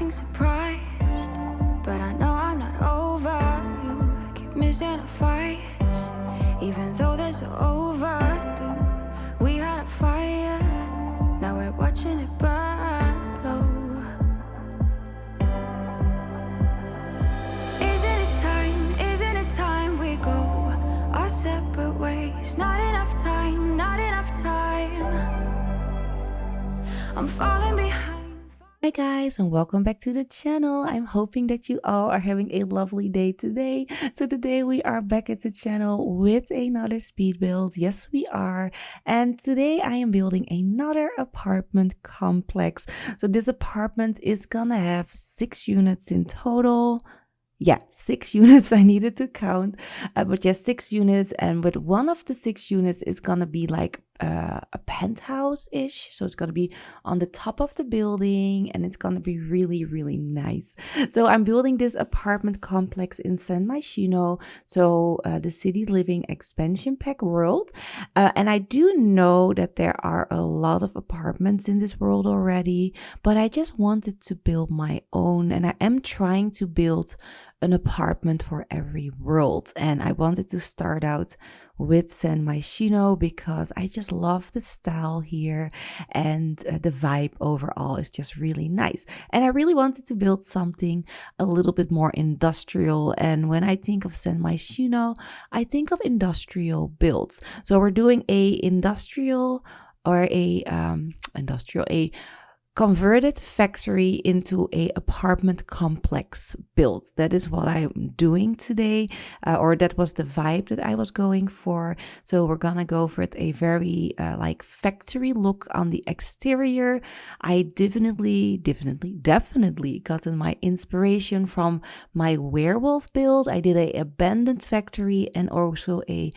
acting surprised, but I know I'm not over you. Keep missing our fights, even though they're so overdue. We had a fire, now we're watching it burn low. Isn't it time we go our separate ways? Not enough time, not enough time. I'm falling behind. Hi guys, and welcome back to the channel. I'm hoping that you all are having a lovely day today. So today we are back at the channel with another speed build. Yes, we are. And today I am building another apartment complex. So this apartment is gonna have 6 units in total. Yeah, 6 units I needed to count, but yes, 6 units, and with one of the 6 units is gonna be like a penthouse-ish, so it's gonna be on the top of the building, and it's gonna be really, really nice. So I'm building this apartment complex in San Michuno, so the City Living expansion pack world, and I do know that there are a lot of apartments in this world already, but I just wanted to build my own, and I am trying to build an apartment for every world, and I wanted to start out with San Michuno because I just love the style here, and the vibe overall is just really nice. And I really wanted to build something a little bit more industrial, and when I think of San Michuno, I think of industrial builds. So we're doing a industrial or a converted factory into a apartment complex build. That is what I'm doing today, or that was the vibe that I was going for. So we're gonna go for it a very like factory look on the exterior. I definitely gotten my inspiration from my werewolf build. I did a abandoned factory and also a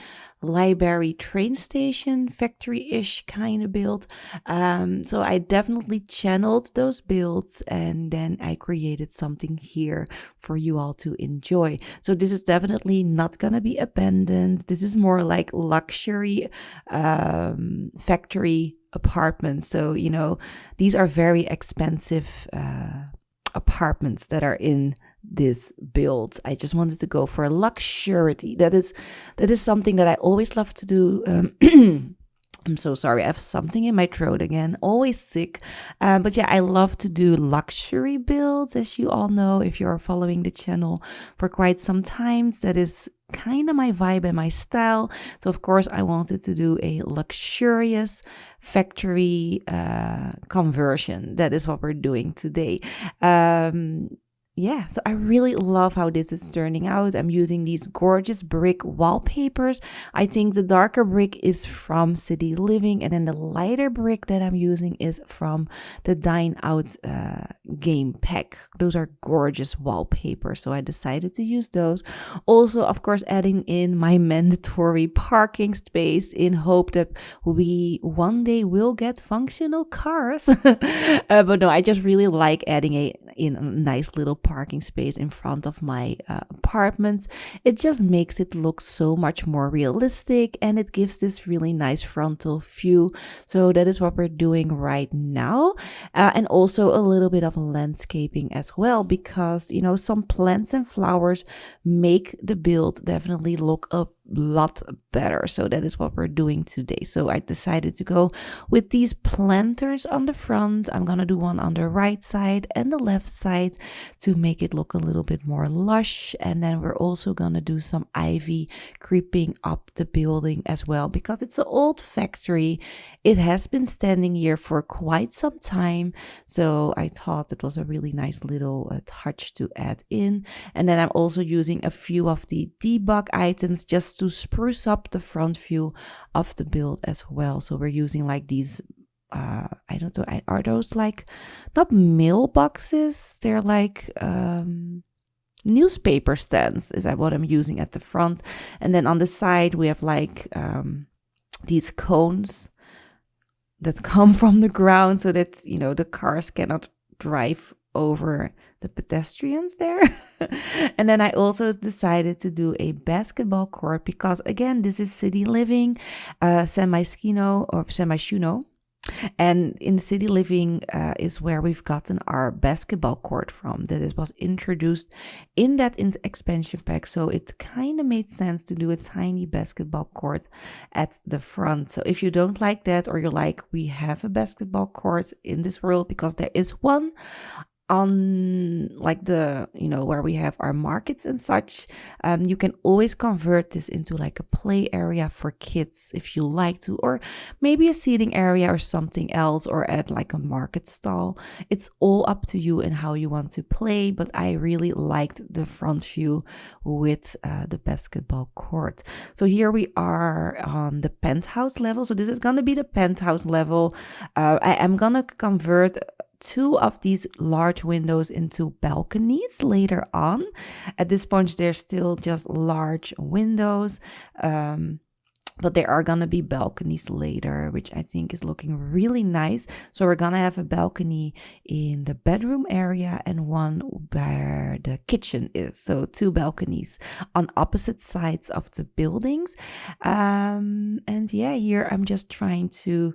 library train station factory-ish kind of build. So I definitely channeled those builds, and then I created something here for you all to enjoy. So this is definitely not gonna be abandoned. This is more like luxury factory apartments. So, you know, these are very expensive apartments that are in this build. I just wanted to go for luxury. That is something that I always love to do. I'm so sorry, I have something in my throat again, always sick. But yeah, I love to do luxury builds, as you all know, if you're following the channel for quite some time. That is kind of my vibe and my style. So of course I wanted to do a luxurious factory conversion. That is what we're doing today. Yeah, so I really love how this is turning out. I'm using these gorgeous brick wallpapers. I think the darker brick is from City Living, and then the lighter brick that I'm using is from the Dine Out game pack. Those are gorgeous wallpapers, so I decided to use those. Also, of course, adding in my mandatory parking space in hope that we one day will get functional cars. But no, I just really like adding a nice little parking space in front of my apartment. It just makes it look so much more realistic, and it gives this really nice frontal view. So that is what we're doing right now, and also a little bit of landscaping as well, because you know, some plants and flowers make the build definitely look a lot better. So that is what we're doing today. So I decided to go with these planters on the front. I'm gonna do one on the right side and the left side to make it look a little bit more lush, and then we're also gonna do some ivy creeping up the building as well, because it's an old factory. It has been standing here for quite some time, so I thought it was a really nice little touch to add in. And then I'm also using a few of the debug items just to spruce up the front view of the build as well. So we're using like these I don't know, are those like not mailboxes, they're like newspaper stands, is that what I'm using at the front. And then on the side we have like these cones that come from the ground so that, you know, the cars cannot drive over the pedestrians there. And then I also decided to do a basketball court because, again, this is City Living, San Michuno. And in City Living is where we've gotten our basketball court from. That it was introduced in that expansion pack. So it kind of made sense to do a tiny basketball court at the front. So if you don't like that, or you're like, we have a basketball court in this world, because there is one on like the, where we have our markets and such, you can always convert this into like a play area for kids if you like to, or maybe a seating area or something else, or add like a market stall. It's all up to you and how you want to play, but I really liked the front view with the basketball court. So here we are on the penthouse level. So this is going to be the penthouse level. I am going to convert 2 of these large windows into balconies later on. At this point, they're still just large windows, but there are gonna be balconies later, which I think is looking really nice. So we're gonna have a balcony in the bedroom area and one where the kitchen is. So 2 balconies on opposite sides of the buildings. And yeah, here I'm just trying to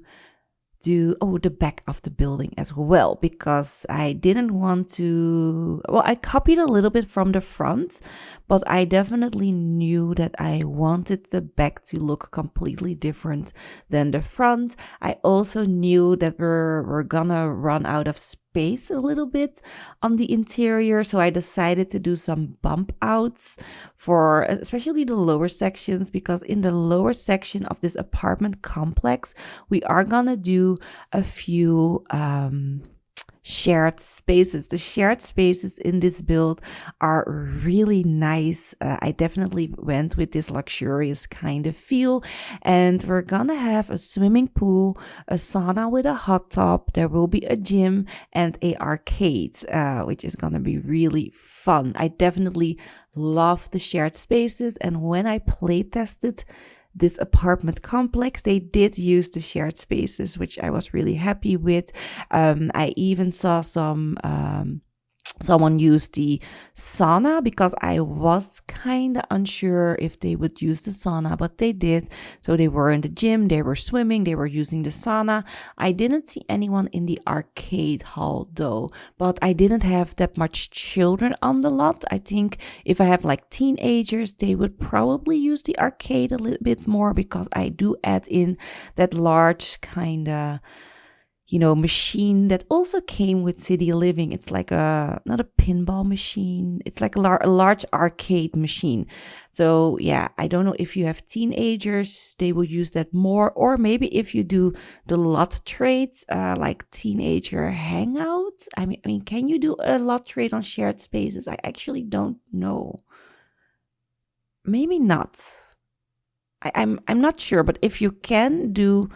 do the back of the building as well, because I didn't want to, I copied a little bit from the front, but I definitely knew that I wanted the back to look completely different than the front. I also knew that we're gonna run out of space a little bit on the interior, so I decided to do some bump outs for especially the lower sections, because in the lower section of this apartment complex we are gonna do a few shared spaces. The shared spaces in this build are really nice. I definitely went with this luxurious kind of feel, and we're gonna have a swimming pool, a sauna with a hot tub. There will be a gym and a arcade, which is gonna be really fun. I definitely love the shared spaces, and when I play tested this apartment complex, they did use the shared spaces, which I was really happy with. I even saw someone use the sauna, because I was kind of unsure if they would use the sauna, but they did. So they were in the gym, they were swimming, they were using the sauna. I didn't see anyone in the arcade hall though, but I didn't have that much children on the lot. I think if I have like teenagers, they would probably use the arcade a little bit more, because I do add in that large kind of machine that also came with City Living. It's like not a pinball machine. It's like a large arcade machine. So yeah, I don't know if you have teenagers, they will use that more. Or maybe if you do the lot trades, like teenager hangouts. I mean, can you do a lot trade on shared spaces? I actually don't know. Maybe not. I'm not sure, but if you can do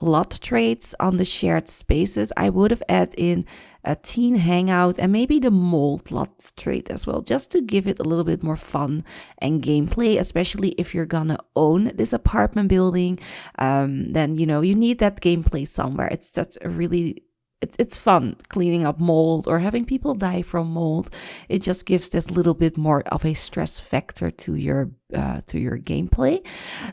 lot trades on the shared spaces, I would have added in a teen hangout and maybe the mold lot trade as well, just to give it a little bit more fun and gameplay, especially if you're gonna own this apartment building. Then you need that gameplay somewhere. It's just a really it's fun cleaning up mold or having people die from mold. It just gives this little bit more of a stress factor to your gameplay.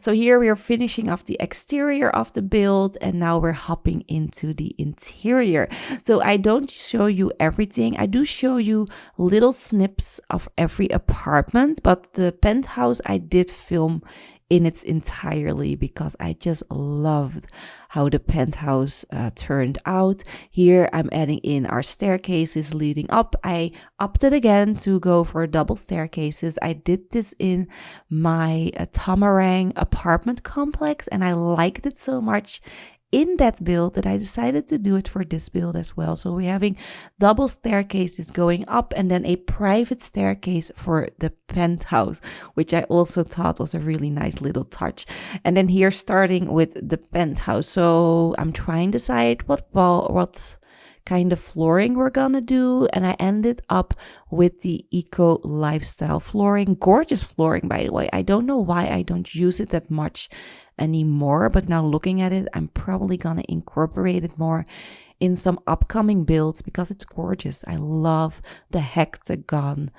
So here we are finishing off the exterior of the build, and now we're hopping into the interior. So I don't show you everything. I do show you little snips of every apartment, but the penthouse I did film in its entirely, because I just loved how the penthouse turned out. Here I'm adding in our staircases leading up. I opted again to go for double staircases. I did this in my Tamarang apartment complex, and I liked it so much in that build that I decided to do it for this build as well. So we're having double staircases going up, and then a private staircase for the penthouse, which I also thought was a really nice little touch. And then here, starting with the penthouse. So I'm trying to decide what kind of flooring we're gonna do, and I ended up with the eco lifestyle flooring. Gorgeous flooring, by the way. I don't know why I don't use it that much anymore, but now looking at it, I'm probably gonna incorporate it more in some upcoming builds because it's gorgeous. I love the hexagon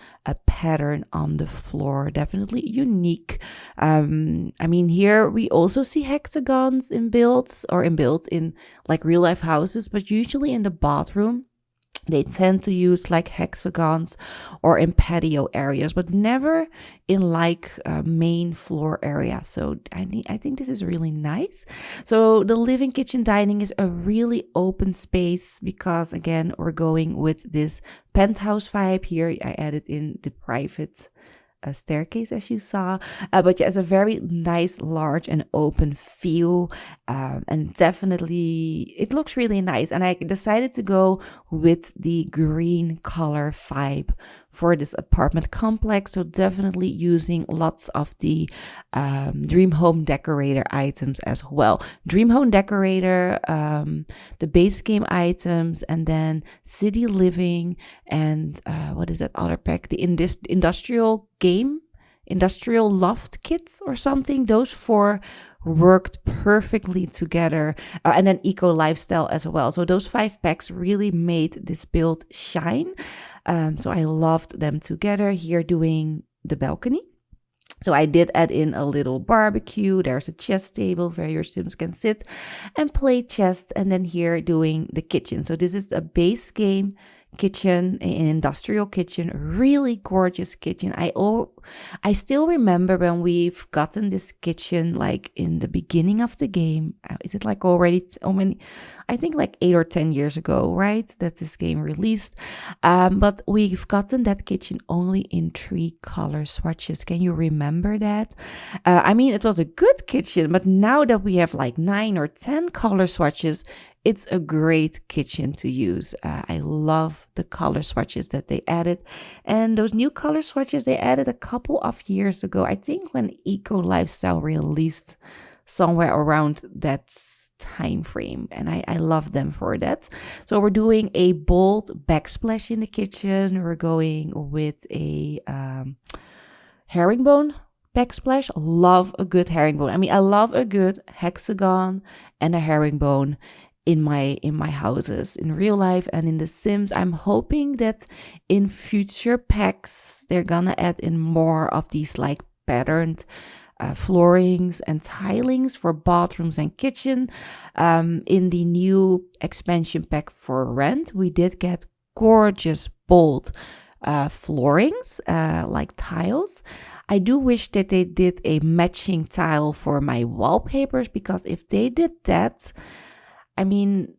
pattern on the floor. Definitely unique. I mean, here we also see hexagons in builds in like real life houses, but usually in the bathroom they tend to use like hexagons or in patio areas, but never in like main floor area. So I think this is really nice. So the living, kitchen, dining is a really open space because again, we're going with this penthouse vibe here. I added in the private staircase as you saw, but yeah, it's a very nice, large and open view, and definitely it looks really nice. And I decided to go with the green color vibe for this apartment complex, so definitely using lots of the Dream Home Decorator items as well. Dream Home Decorator, the base game items, and then City Living, and what is that other pack? The Industrial Loft kits or something. Those 4 worked perfectly together, and then Eco Lifestyle as well. So those 5 packs really made this build shine. So I loved them together. Here doing the balcony. So I did add in a little barbecue. There's a chess table where your Sims can sit and play chess. And then here doing the kitchen. So this is a base game kitchen, an industrial kitchen, really gorgeous kitchen. I still remember when we've gotten this kitchen like in the beginning of the game. Is it like already I think like 8 or 10 years ago, right? That this game released. But we've gotten that kitchen only in 3 color swatches. Can you remember that? I mean, it was a good kitchen, but now that we have like 9 or 10 color swatches, it's a great kitchen to use. I love the color swatches that they added. And those new color swatches they added a couple of years ago. I think when Eco Lifestyle released somewhere around that time frame. And I love them for that. So we're doing a bold backsplash in the kitchen. We're going with a herringbone backsplash. Love a good herringbone. I mean, I love a good hexagon and a herringbone in my houses in real life and in the Sims. I'm hoping that in future packs they're gonna add in more of these like patterned floorings and tilings for bathrooms and kitchen. In the new expansion pack for rent, we did get gorgeous bold floorings, like tiles. I do wish that they did a matching tile for my wallpapers, because if they did that, I mean,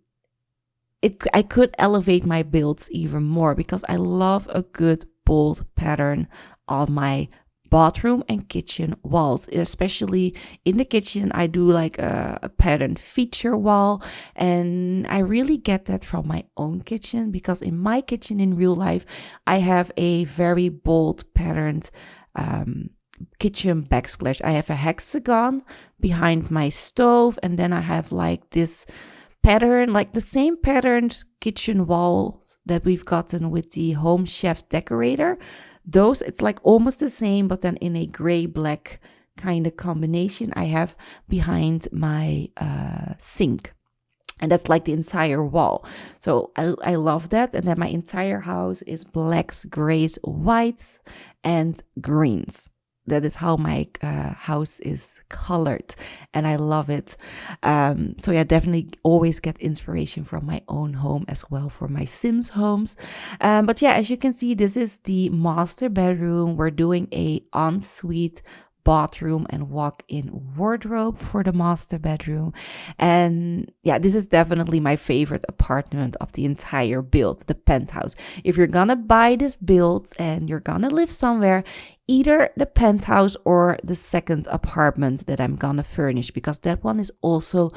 I could elevate my builds even more, because I love a good bold pattern on my bathroom and kitchen walls. Especially in the kitchen, I do like a pattern feature wall, and I really get that from my own kitchen, because in my kitchen in real life, I have a very bold patterned kitchen backsplash. I have a hexagon behind my stove, and then I have like this pattern, like the same patterned kitchen wall that we've gotten with the Home Chef Decorator. Those, it's like almost the same, but then in a gray black kind of combination I have behind my sink. And that's like the entire wall. So I love that. And then my entire house is blacks, grays, whites, and greens. That is how my house is colored, and I love it. So yeah, definitely always get inspiration from my own home as well for my Sims homes. But yeah, as you can see, this is the master bedroom. We're doing a ensuite bathroom and walk-in wardrobe for the master bedroom. And yeah, this is definitely my favorite apartment of the entire build, the penthouse. If you're gonna buy this build and you're gonna live somewhere, either the penthouse or the second apartment that I'm gonna furnish, because that one is also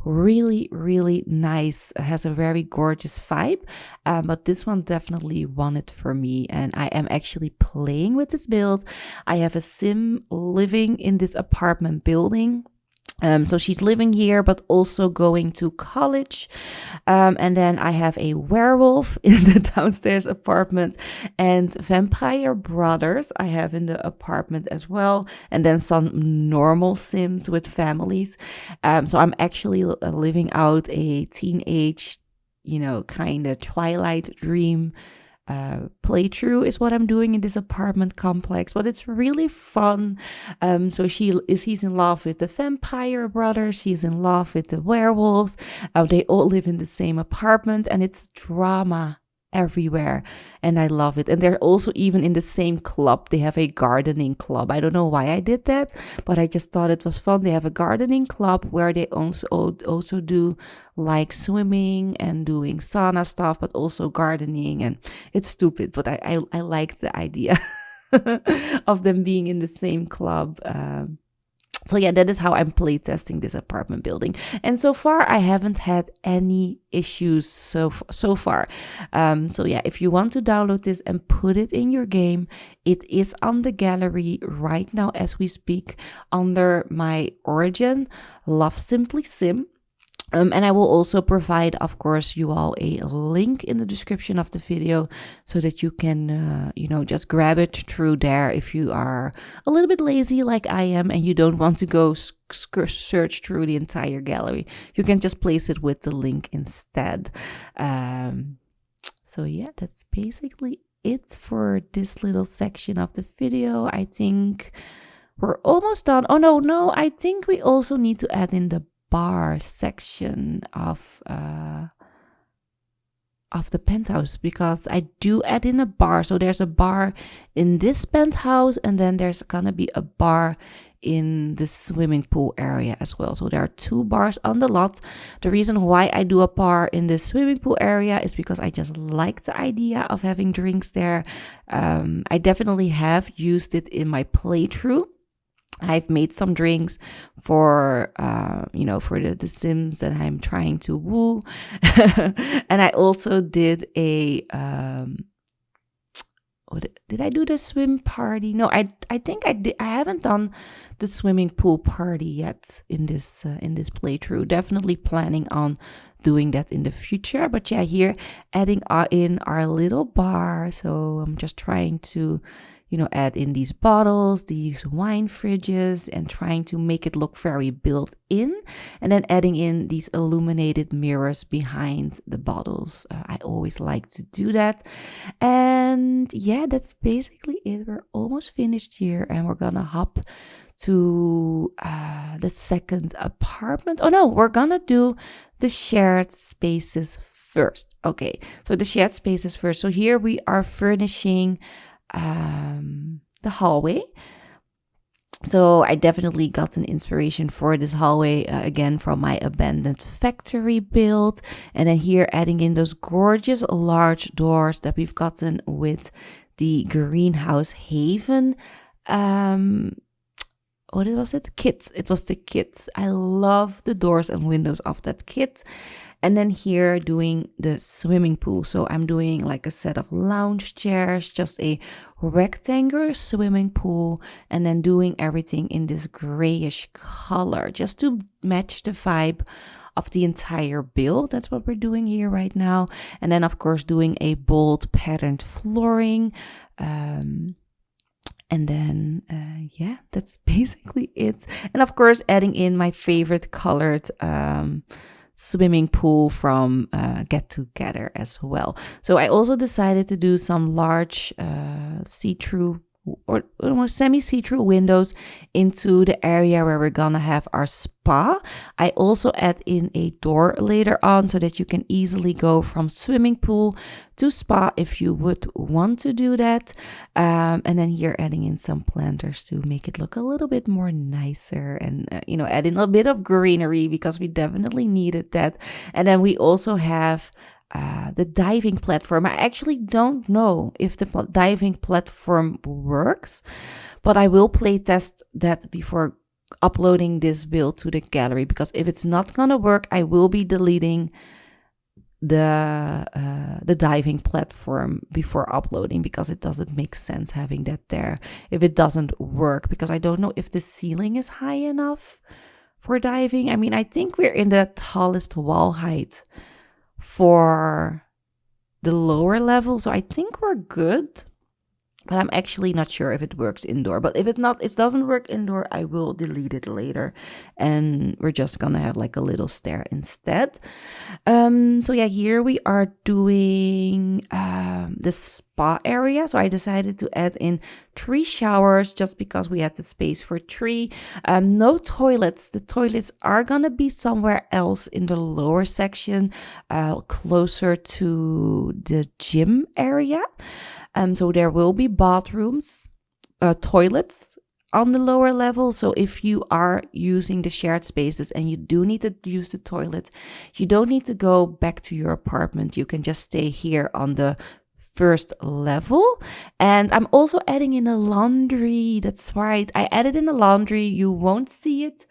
really, really nice. It has a very gorgeous vibe, but this one definitely won it for me, and I am actually playing with this build. I have a Sim living in this apartment building. So she's living here, but also going to college. And then I have a werewolf in the downstairs apartment, and vampire brothers I have in the apartment as well. And then some normal Sims with families. So I'm actually living out a teenage kind of Twilight Dream playthrough is what I'm doing in this apartment complex, but it's really fun. So he's in love with the vampire brothers, she's in love with the werewolves. They all live in the same apartment, and it's drama everywhere, and I love it. And they're also even in the same club. They have a gardening club. I don't know why I did that, but I just thought it was fun. They have a gardening club where they also do like swimming and doing sauna stuff, but also gardening. And it's stupid, but I like the idea of them being in the same club. So yeah, that is how I'm playtesting this apartment building. And so far, I haven't had any issues so far. So yeah, if you want to download this and put it in your game, it is on the gallery right now as we speak under my origin, LoveSimplySim. And I will also provide, of course, you all a link in the description of the video so that you can, just grab it through there if you are a little bit lazy like I am and you don't want to go search through the entire gallery. You can just place it with the link instead. So yeah, that's basically it for this little section of the video. I think we're almost done. Oh, no, I think we also need to add in the bar section of the penthouse, because I do add in a bar. So there's a bar in this penthouse, and then there's gonna be a bar in the swimming pool area as well. So there are 2 bars on the lot. The reason why I do a bar in the swimming pool area is because I just like the idea of having drinks there. I definitely have used it in my playthrough. I've made some drinks for, for the Sims that I'm trying to woo. And I also did a, did I do the swim party? No, I think I did. I haven't done the swimming pool party yet in this playthrough. Definitely planning on doing that in the future. But yeah, here adding in our little bar. So I'm just trying to add in these bottles, these wine fridges, and trying to make it look very built in. And then adding in these illuminated mirrors behind the bottles. I always like to do that. And yeah, that's basically it. We're almost finished here, and we're gonna hop to the second apartment. Oh no, we're gonna do the shared spaces first. Okay, so the shared spaces first. So here we are furnishing the hallway. So I definitely got an inspiration for this hallway again from my abandoned factory build, and then here adding in those gorgeous large doors that we've gotten with the greenhouse haven. What was it? Kits. It was the kits. I love the doors and windows of that kit. And then here doing the swimming pool. So I'm doing like a set of lounge chairs, just a rectangular swimming pool, and then doing everything in this grayish color just to match the vibe of the entire build. That's what we're doing here right now. And then of course doing a bold patterned flooring. And then, yeah, that's basically it. And of course adding in my favorite colored, swimming pool from Get Together as well. So I also decided to do some large see-through or almost semi-see-through windows into the area where we're gonna have our spa. I also add in a door later on so that you can easily go from swimming pool to spa if you would want to do that. And then here adding in some planters to make it look a little bit more nicer, and add in a bit of greenery because we definitely needed that. And then we also have the diving platform. I actually don't know if the diving platform works, but I will play test that before uploading this build to the gallery, because if it's not gonna work, I will be deleting the diving platform before uploading, because it doesn't make sense having that there if it doesn't work, because I don't know if the ceiling is high enough for diving. I mean, I think we're in the tallest wall height for the lower level, so I think we're good. But I'm actually not sure if it works indoor. But if it doesn't work indoor, I will delete it later. And we're just gonna have like a little stair instead. So yeah, here we are doing the spa area. So I decided to add in 3 showers just because we had the space for 3. No toilets. The toilets are gonna be somewhere else in the lower section, closer to the gym area. So there will be bathrooms, toilets on the lower level. So if you are using the shared spaces and you do need to use the toilet, you don't need to go back to your apartment. You can just stay here on the first level. And I'm also adding in a laundry. That's right. I added in a laundry. You won't see it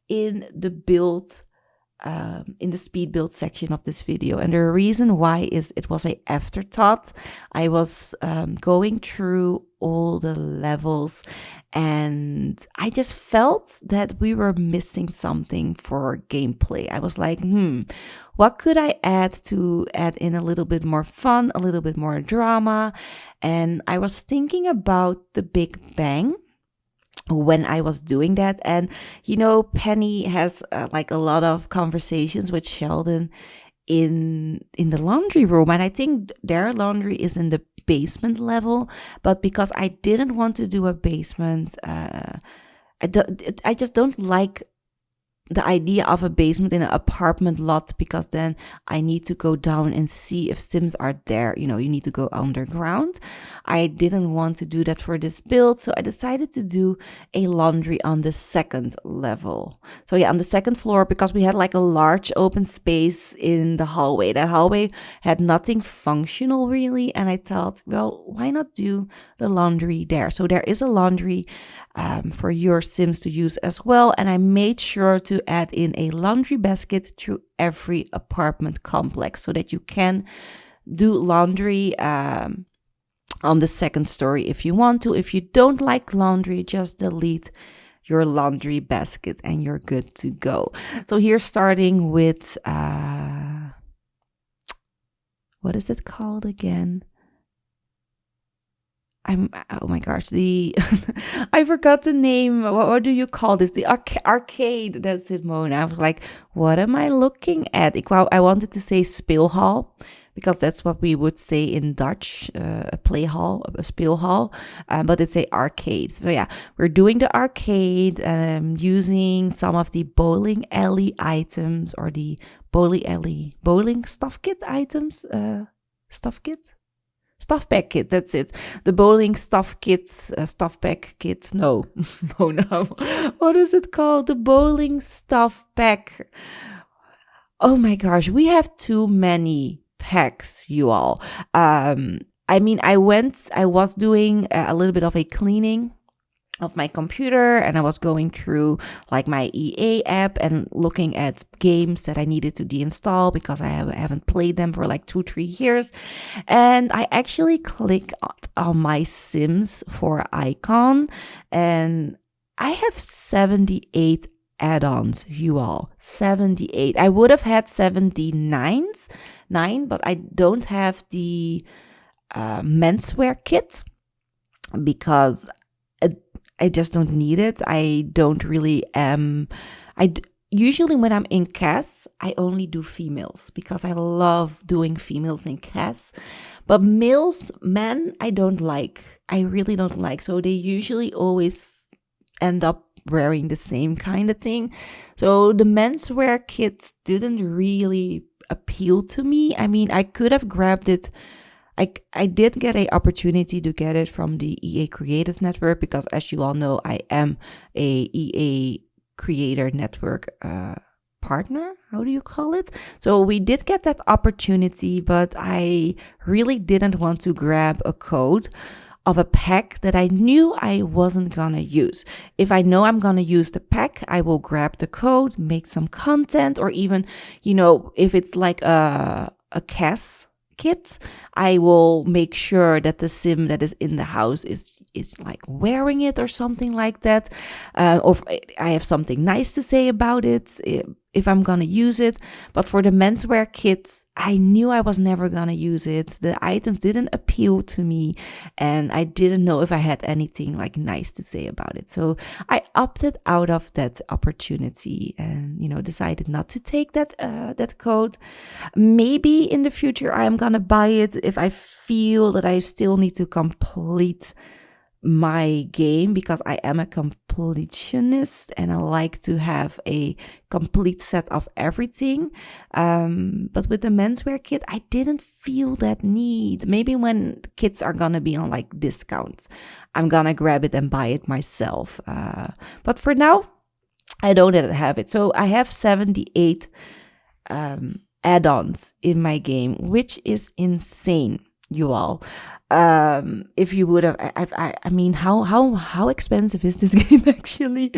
in the build in the speed build section of this video. And the reason why is it was an afterthought. I was going through all the levels and I just felt that we were missing something for gameplay. I was like, what could I add to add in a little bit more fun, a little bit more drama? And I was thinking about the Big Bang when I was doing that. And Penny has like a lot of conversations with Sheldon in the laundry room, and I think their laundry is in the basement level. But because I didn't want to do a basement, I just don't like the idea of a basement in an apartment lot, because then I need to go down and see if Sims are there. You need to go underground. I didn't want to do that for this build, so I decided to do a laundry on the second level. So yeah, on the second floor, because we had like a large open space in the hallway. That hallway had nothing functional really, and I thought, well, why not do the laundry there? So there is a laundry for your Sims to use as well, and I made sure to add in a laundry basket through every apartment complex so that you can do laundry on the second story if you want to. If you don't like laundry, just delete your laundry basket and you're good to go. So here, starting with what is it called again? Oh my gosh, I forgot the name. What do you call this? The arcade. That's it, Mona. I was like, what am I looking at? I wanted to say speelhal, because that's what we would say in Dutch, a play hall, a speelhal, but it's a arcade. So yeah, we're doing the arcade, using some of the bowling alley items, or the bowling stuff kit items, Stuff pack kit, that's it. The bowling stuff kit, stuff pack kit. No. What is it called? The bowling stuff pack. Oh my gosh, we have too many packs, you all. I was doing a little bit of a cleaning of my computer, and I was going through like my EA app and looking at games that I needed to deinstall because I haven't played them for like 2-3 years. And I actually clicked on my Sims 4 icon, and I have 78 add-ons, you all. 78. I would have had 79, but I don't have the menswear kit because I just don't need it. I don't really usually when I'm in CAS, I only do females because I love doing females in CAS. But men, I don't like. I really don't like. So they usually always end up wearing the same kind of thing. So the menswear kit didn't really appeal to me. I mean, I could have grabbed it. I did get an opportunity to get it from the EA Creators Network because, as you all know, I am a EA Creator Network partner. How do you call it? So we did get that opportunity, but I really didn't want to grab a code of a pack that I knew I wasn't gonna use. If I know I'm gonna use the pack, I will grab the code, make some content, or even, if it's like a CAS kit, I will make sure that the sim that is in the house is like wearing it or something like that, or I have something nice to say about it. if I'm gonna use it. But for the menswear kits, I knew I was never gonna use it. The items didn't appeal to me, and I didn't know if I had anything like nice to say about it. So I opted out of that opportunity and, decided not to take that code. Maybe in the future I am gonna buy it if I feel that I still need to complete my game, because I am a completionist and I like to have a complete set of everything. But with the menswear kit, I didn't feel that need. Maybe when kits are gonna be on like discounts, I'm gonna grab it and buy it myself. But for now, I don't have it. So I have 78 add-ons in my game, which is insane, you all. If you would have, I mean, how expensive is this game actually?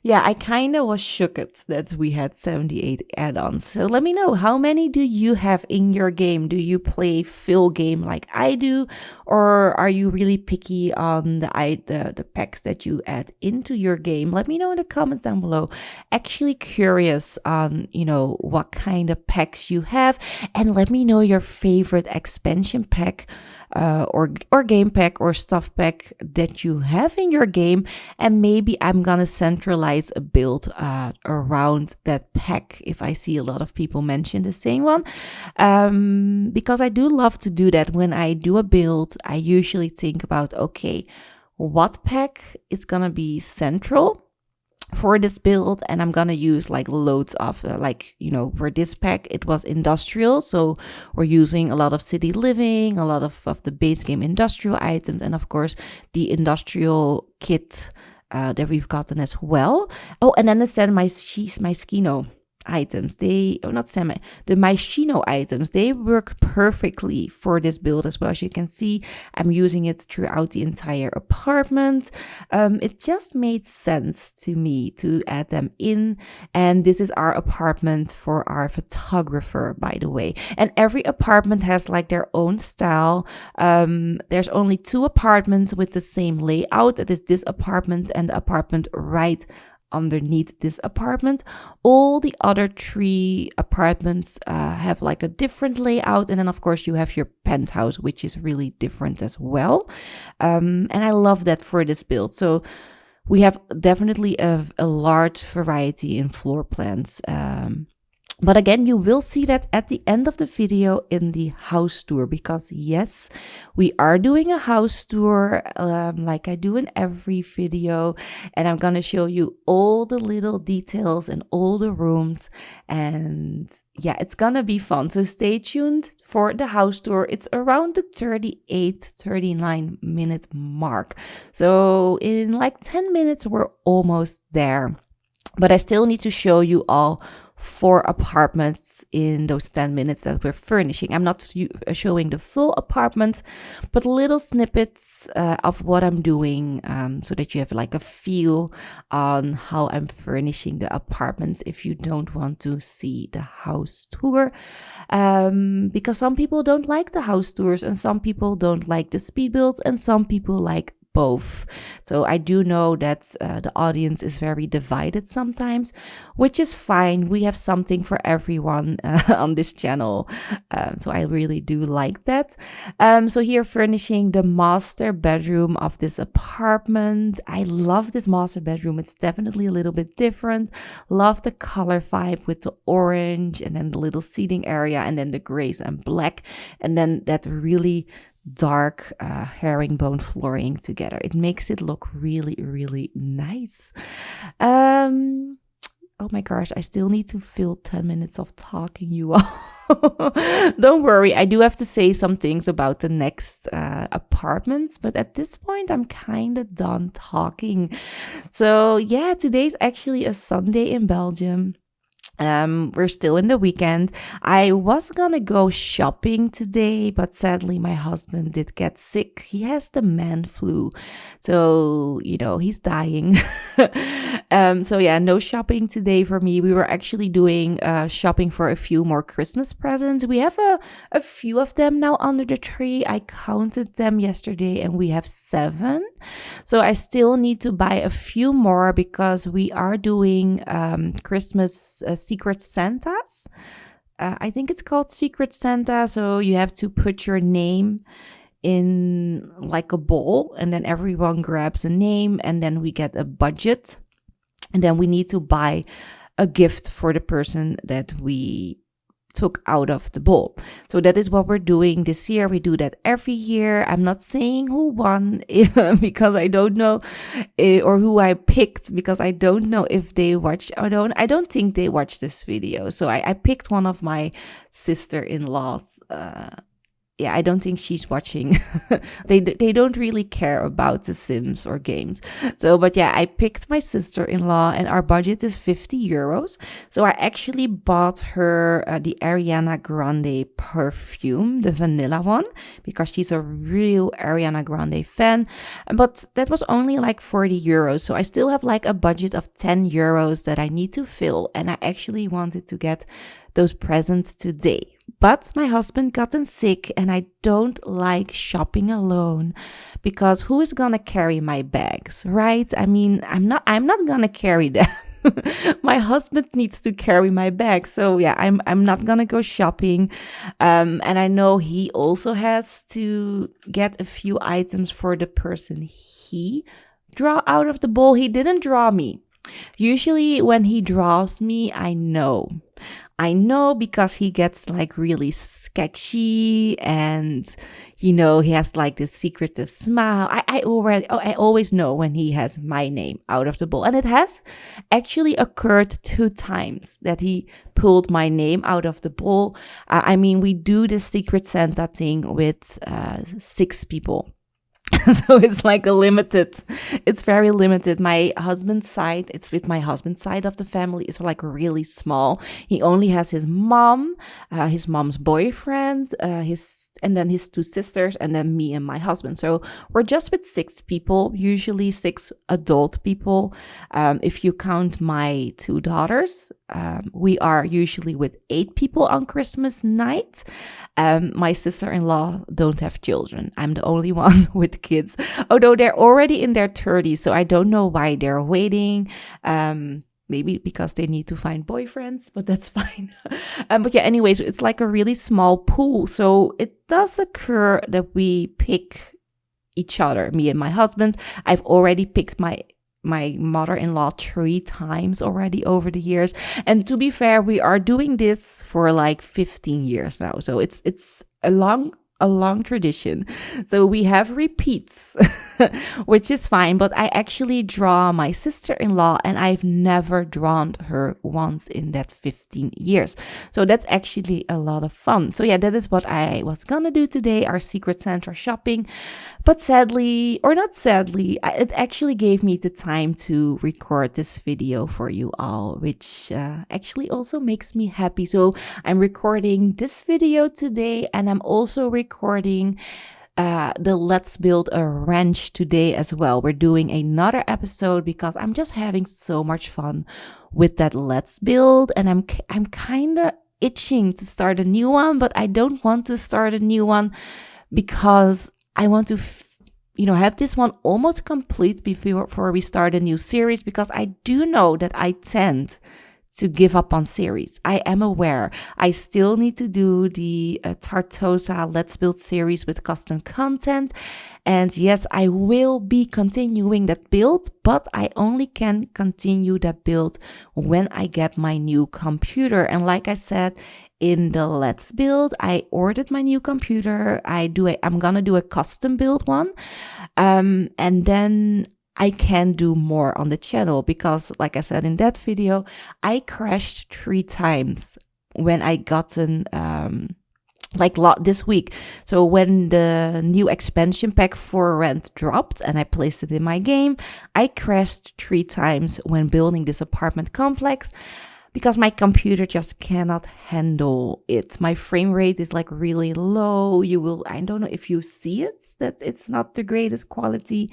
Yeah, I kind of was shocked that we had 78 add-ons. So let me know, how many do you have in your game? Do you play full game like I do, or are you really picky on the packs that you add into your game? Let me know in the comments down below. Actually curious on, what kind of packs you have, and let me know your favorite expansion pack or game pack or stuff pack that you have in your game, and maybe I'm gonna centralize a build around that pack if I see a lot of people mention the same one, because I do love to do that. When I do a build, I usually think about, okay, what pack is gonna be central for this build, and I'm gonna use like loads of for this pack it was industrial, so we're using a lot of city living, a lot of the base game industrial items, and of course the industrial kit that we've gotten as well. Oh, and then the San Michuno items, the Michuno items, they work perfectly for this build as well. As you can see, I'm using it throughout the entire apartment. It just made sense to me to add them in, and this is our apartment for our photographer, by the way. And every apartment has like their own style. There's only 2 apartments with the same layout. That is this apartment and the apartment right underneath this apartment. All the other 3 apartments have like a different layout, and then of course you have your penthouse, which is really different as well. And I love that for this build. So we have definitely a large variety in floor plans. But again, you will see that at the end of the video in the house tour, because yes, we are doing a house tour like I do in every video, and I'm gonna show you all the little details and all the rooms, and yeah, it's gonna be fun. So stay tuned for the house tour. It's around the 39 minute mark. So in like 10 minutes, we're almost there. But I still need to show you all 4 apartments in those 10 minutes that we're furnishing. I'm not showing the full apartment, but little snippets of what I'm doing, so that you have like a feel on how I'm furnishing the apartments if you don't want to see the house tour. Because some people don't like the house tours, and some people don't like the speed builds, and some people like both. So I do know that the audience is very divided sometimes, which is fine. We have something for everyone on this channel. So I really do like that. So here, furnishing the master bedroom of this apartment. I love this master bedroom. It's definitely a little bit different. Love the color vibe with the orange, and then the little seating area, and then the grays and black, and then that really dark herringbone flooring together. It makes it look really, really nice. Oh my gosh, I still need to fill 10 minutes of talking, you all. Don't worry, I do have to say some things about the next apartments, but at this point I'm kind of done talking. So yeah, today's actually a Sunday in Belgium. We're still in the weekend. I was gonna go shopping today, but sadly my husband did get sick. He has the man flu. So, he's dying. So yeah, no shopping today for me. We were actually doing shopping for a few more Christmas presents. We have a few of them now under the tree. I counted them yesterday and we have 7. So I still need to buy a few more because we are doing Christmas Secret Santas. I think it's called Secret Santa. So you have to put your name in like a bowl and then everyone grabs a name and then we get a budget. And then we need to buy a gift for the person that we took out of the bowl. So that is what we're doing this year. We do that every year. I'm not saying who won because I don't know, or who I picked because I don't know if they watched. I don't think they watched this video. So I picked one of my sister-in-laws. Yeah, I don't think she's watching. They don't really care about the Sims or games. So, but yeah, I picked my sister-in-law and our budget is 50 euros. So I actually bought her the Ariana Grande perfume, the vanilla one, because she's a real Ariana Grande fan. But that was only like 40 euros. So I still have like a budget of 10 euros that I need to fill. And I actually wanted to get those presents today. But my husband gotten sick and I don't like shopping alone because who is gonna carry my bags, right? I mean, I'm not gonna carry them. My husband needs to carry my bag. So yeah, I'm not gonna go shopping. And I know he also has to get a few items for the person he draw out of the bowl. He didn't draw me. Usually when he draws me, I know because he gets like really sketchy and, he has like this secretive smile. I always know when he has my name out of the bowl. And it has actually occurred 2 times that he pulled my name out of the bowl. I mean, we do the Secret Santa thing with 6 people. So it's like it's very limited. My husband's side, it's with my husband's side of the family is like really small. He only has his mom, his mom's boyfriend, and then his 2 sisters, and then me and my husband. So we're just with 6 people, usually 6 adult people. If you count my 2 daughters, we are usually with 8 people on Christmas night. My sister-in-law don't have children. I'm the only one with kids, although they're already in their 30s. So I don't know why they're waiting. Maybe because they need to find boyfriends, but that's fine. But yeah, anyways, it's like a really small pool. So it does occur that we pick each other, me and my husband. I've already picked my mother-in-law 3 times already over the years. And to be fair, we are doing this for like 15 years now. So it's a long tradition. So we have repeats, which is fine. But I actually draw my sister-in-law and I've never drawn her once in that 15 years. So that's actually a lot of fun. So yeah, that is what I was gonna do today, our Secret Santa shopping. But sadly, or not sadly, it actually gave me the time to record this video for you all, which actually also makes me happy. So I'm recording this video today and I'm also recording the Let's Build a Ranch today as well. We're doing another episode because I'm just having so much fun with that Let's Build, and I'm kind of itching to start a new one, but I don't want to start a new one because I want to have this one almost complete before we start a new series, because I do know that I tend to give up on series. I am aware. I still need to do the Tartosa Let's Build series with custom content. And yes, I will be continuing that build, but I only can continue that build when I get my new computer. And like I said, in the Let's Build, I ordered my new computer. I'm gonna do a custom build one. And then I can do more on the channel because, like I said in that video, I crashed 3 times when I gotten this week. So when the new expansion pack for rent dropped and I placed it in my game, I crashed 3 times when building this apartment complex because my computer just cannot handle it. My frame rate is like really low. I don't know if you see it, that it's not the greatest quality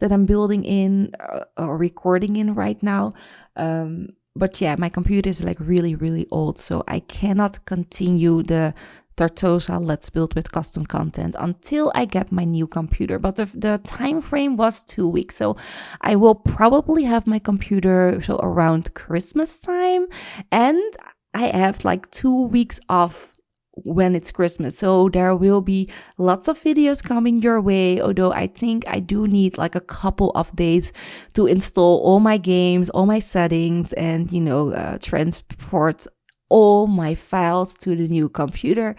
that I'm building in or recording in right now. But yeah, my computer is like really, really old, so I cannot continue the Tartosa Let's Build with custom content until I get my new computer. But the time frame was 2 weeks, so I will probably have my computer so around Christmas time, and I have like 2 weeks off when it's Christmas, so there will be lots of videos coming your way, although I think I do need like a couple of days to install all my games, all my settings, and transport all my files to the new computer.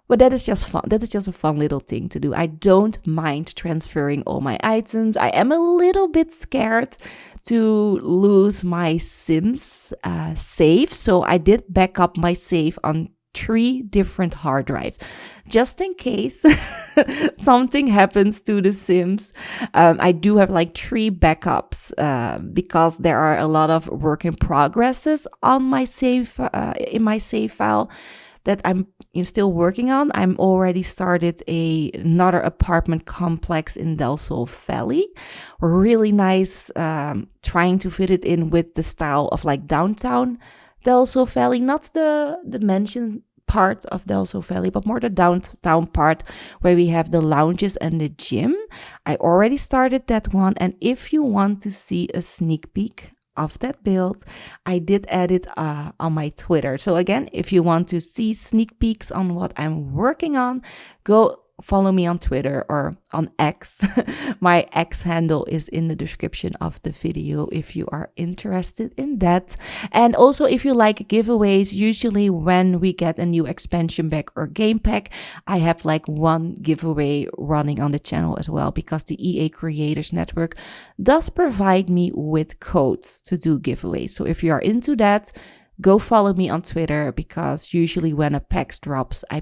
But that is just fun. That is just a fun little thing to do. I don't mind transferring all my items. I am a little bit scared to lose my Sims save, so I did back up my save on 3 different hard drives, just in case something happens to the Sims. I do have like 3 backups because there are a lot of work in progresses on my save in my save file that I'm still working on. I'm already started another apartment complex in Dowload Valley. Really nice, trying to fit it in with the style of like downtown Dowload Valley, not the mansion part of Dowload Valley, but more the downtown part where we have the lounges and the gym. I already started that one, and if you want to see a sneak peek of that build, I did add it on my Twitter. So again, if you want to see sneak peeks on what I'm working on, go follow me on Twitter or on X. My X handle is in the description of the video if you are interested in that. And also, if you like giveaways, usually when we get a new expansion pack or game pack, I have like one giveaway running on the channel as well, because the EA Creators Network does provide me with codes to do giveaways. So if you are into that, go follow me on Twitter, because usually when a pack drops, I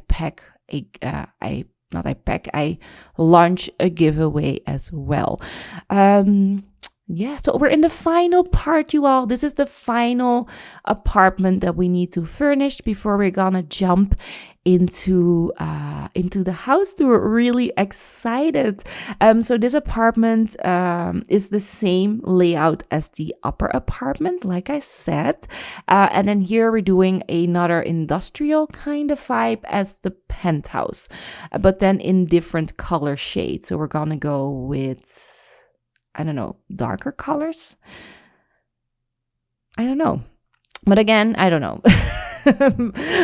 launch a giveaway as well. So we're in the final part, you all. This is the final apartment that we need to furnish before we're gonna jump into the house tour. Really excited. So this apartment is the same layout as the upper apartment, like I said. And then here we're doing another industrial kind of vibe as the penthouse, but then in different color shades. So we're gonna go with, I don't know, darker colors. I don't know. But again, I don't know.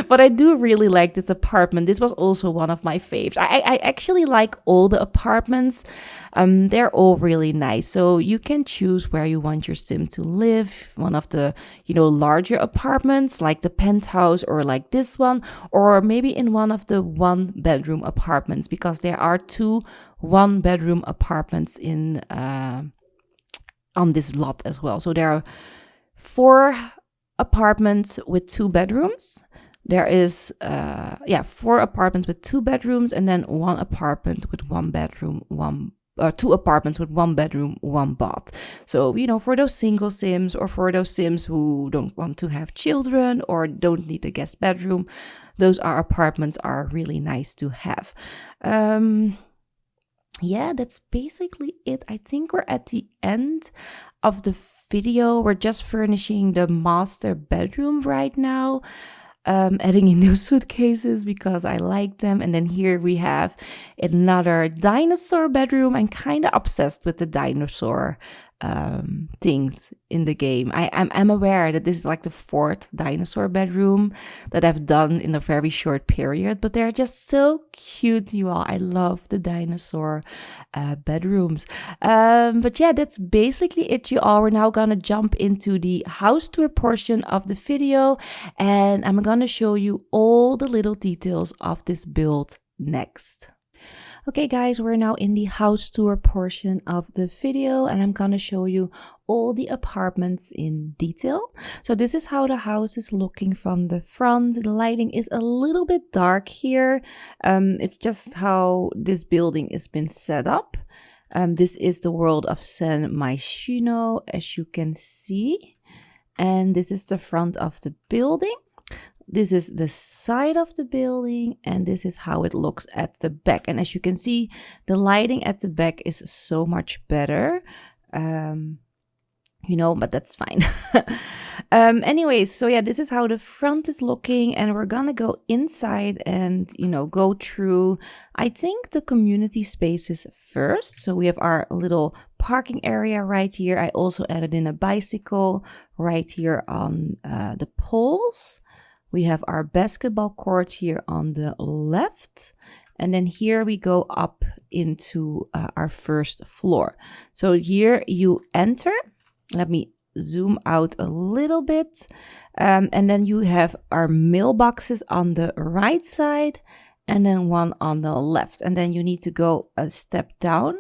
But I do really like this apartment. This was also one of my faves. I actually like all the apartments. They're all really nice. So you can choose where you want your sim to live. One of the, larger apartments like the penthouse, or like this one, or maybe in one of the 1-bedroom apartments, because there are 2 1-bedroom apartments in on this lot as well. So there are 4 apartments with 2 bedrooms. There is 4 apartments with 2 bedrooms, and then 1 apartment with 1 bedroom, 2 apartments with 1 bedroom, 1 bath. So, for those single sims, or for those sims who don't want to have children or don't need a guest bedroom, those apartments are really nice to have. That's basically it. I think we're at the end of the video. We're just furnishing the master bedroom right now, adding in those suitcases because I like them. And then here we have another dinosaur bedroom. I'm kind of obsessed with the dinosaur things in the game. I'm aware that this is like the 4th dinosaur bedroom that I've done in a very short period, but they're just so cute, you all. I love the dinosaur bedrooms. But yeah, that's basically it, you all. We're now gonna jump into the house tour portion of the video, and I'm gonna show you all the little details of this build next. Okay guys, we're now in the house tour portion of the video, and I'm gonna show you all the apartments in detail. So this is how the house is looking from the front. The lighting is a little bit dark here. It's just how this building has been set up. This is the world of San Michuno, as you can see. And this is the front of the building. This is the side of the building, and this is how it looks at the back. And as you can see, the lighting at the back is so much better. But that's fine. Anyways, so yeah, this is how the front is looking, and we're gonna go inside and, go through, I think, the community spaces first. So we have our little parking area right here. I also added in a bicycle right here on the poles. We have our basketball court here on the left. And then here we go up into our first floor. So here you enter. Let me zoom out a little bit. And then you have our mailboxes on the right side and then one on the left. And then you need to go a step down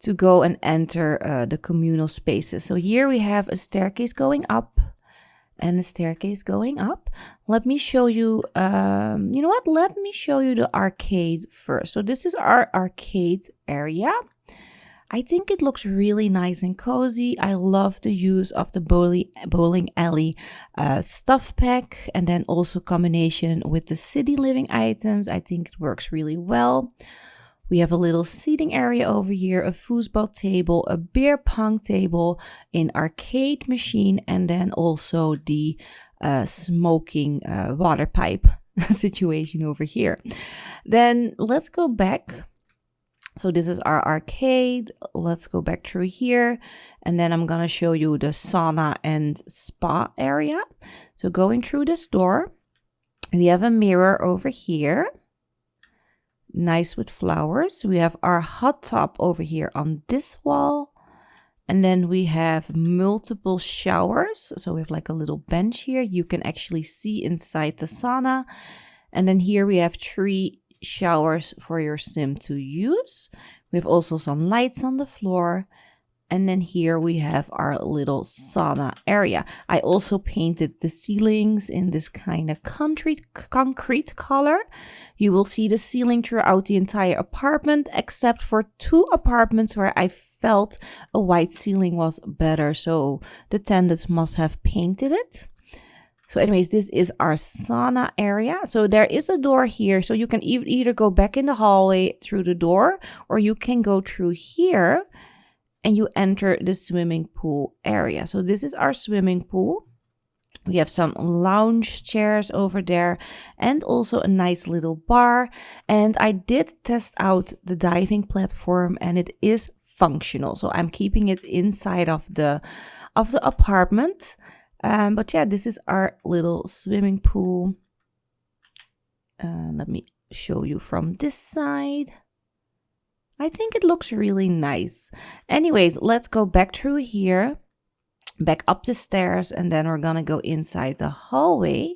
to go and enter the communal spaces. So here we have a staircase going up and a staircase going up. Let me show you, Let me show you the arcade first. So this is our arcade area. I think it looks really nice and cozy. I love the use of the bowling alley stuff pack, and then also combination with the city living items. I think it works really well. We have a little seating area over here, a foosball table, a beer pong table, an arcade machine, and then also the smoking water pipe situation over here. Then let's go back. So this is our arcade. Let's go back through here. And then I'm going to show you the sauna and spa area. So going through this door, we have a mirror over here. Nice with flowers. We have our hot tub over here on this wall. And then we have multiple showers. So we have like a little bench here. You can actually see inside the sauna. And then here we have 3 showers for your sim to use. We have also some lights on the floor. And then here we have our little sauna area. I also painted the ceilings in this kind of concrete color. You will see the ceiling throughout the entire apartment, except for 2 apartments where I felt a white ceiling was better. So the tenants must have painted it. So anyways, this is our sauna area. So there is a door here. So you can either go back in the hallway through the door, or you can go through here and you enter the swimming pool area. So this is our swimming pool. We have some lounge chairs over there and also a nice little bar. And I did test out the diving platform and it is functional. So I'm keeping it inside of the apartment. But yeah, this is our little swimming pool. Let me show you from this side. I think it looks really nice. Anyways, let's go back through here, back up the stairs, and then we're gonna go inside the hallway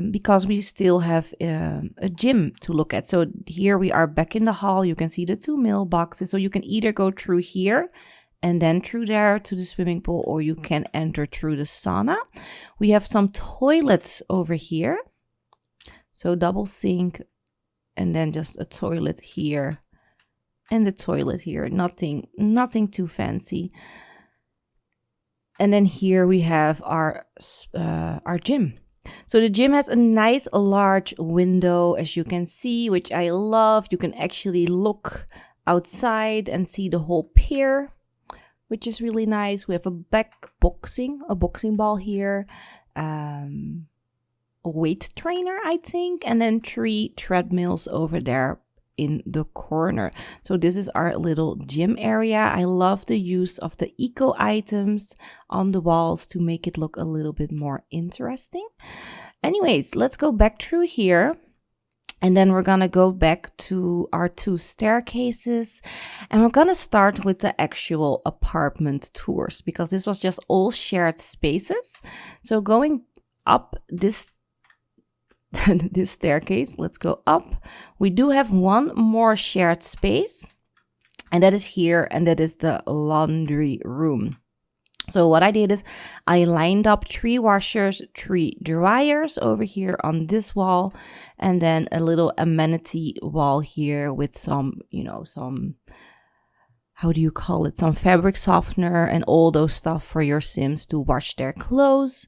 because we still have a gym to look at. So here we are back in the hall. You can see the 2 mailboxes. So you can either go through here and then through there to the swimming pool, or you can enter through the sauna. We have some toilets over here. So double sink and then just a toilet here and the toilet here. Nothing too fancy. And then here we have our gym. So the gym has a nice large window, as you can see, which I love. You can actually look outside and see the whole pier, which is really nice. We have a boxing ball here, a weight trainer, I think, and then 3 treadmills over there in the corner. So this is our little gym area. I love the use of the eco items on the walls to make it look a little bit more interesting. Anyways, let's go back through here. And then we're gonna go back to our 2 staircases, and we're gonna start with the actual apartment tours because this was just all shared spaces. So going up this staircase, let's go up. We do have 1 more shared space, and that is here, and that is the laundry room. So what I did is I lined up 3 washers, 3 dryers over here on this wall, and then a little amenity wall here with some, how do you call it, some fabric softener and all those stuff for your Sims to wash their clothes.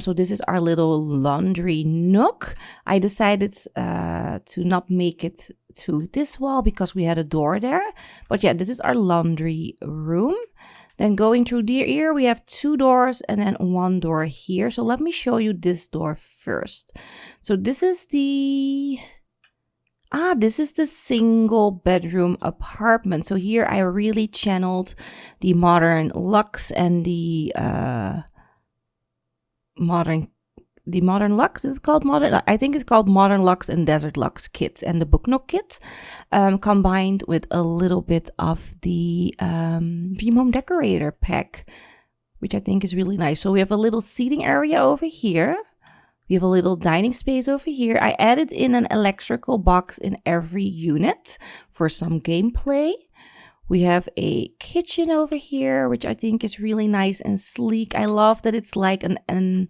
So this is our little laundry nook. I decided to not make it to this wall because we had a door there. But yeah, this is our laundry room. Then going through here, we have 2 doors and then 1 door here. So let me show you this door first. So this is the single bedroom apartment. So here I really channeled the modern luxe and the modern luxe. Is it called modern? I think it's called modern luxe and desert luxe kit and the book nook kit, combined with a little bit of the dream home decorator pack, which I think is really nice. So we have a little seating area over here. We have a little dining space over here. I added in an electrical box in every unit for some gameplay. We have a kitchen over here, which I think is really nice and sleek. I love that it's like an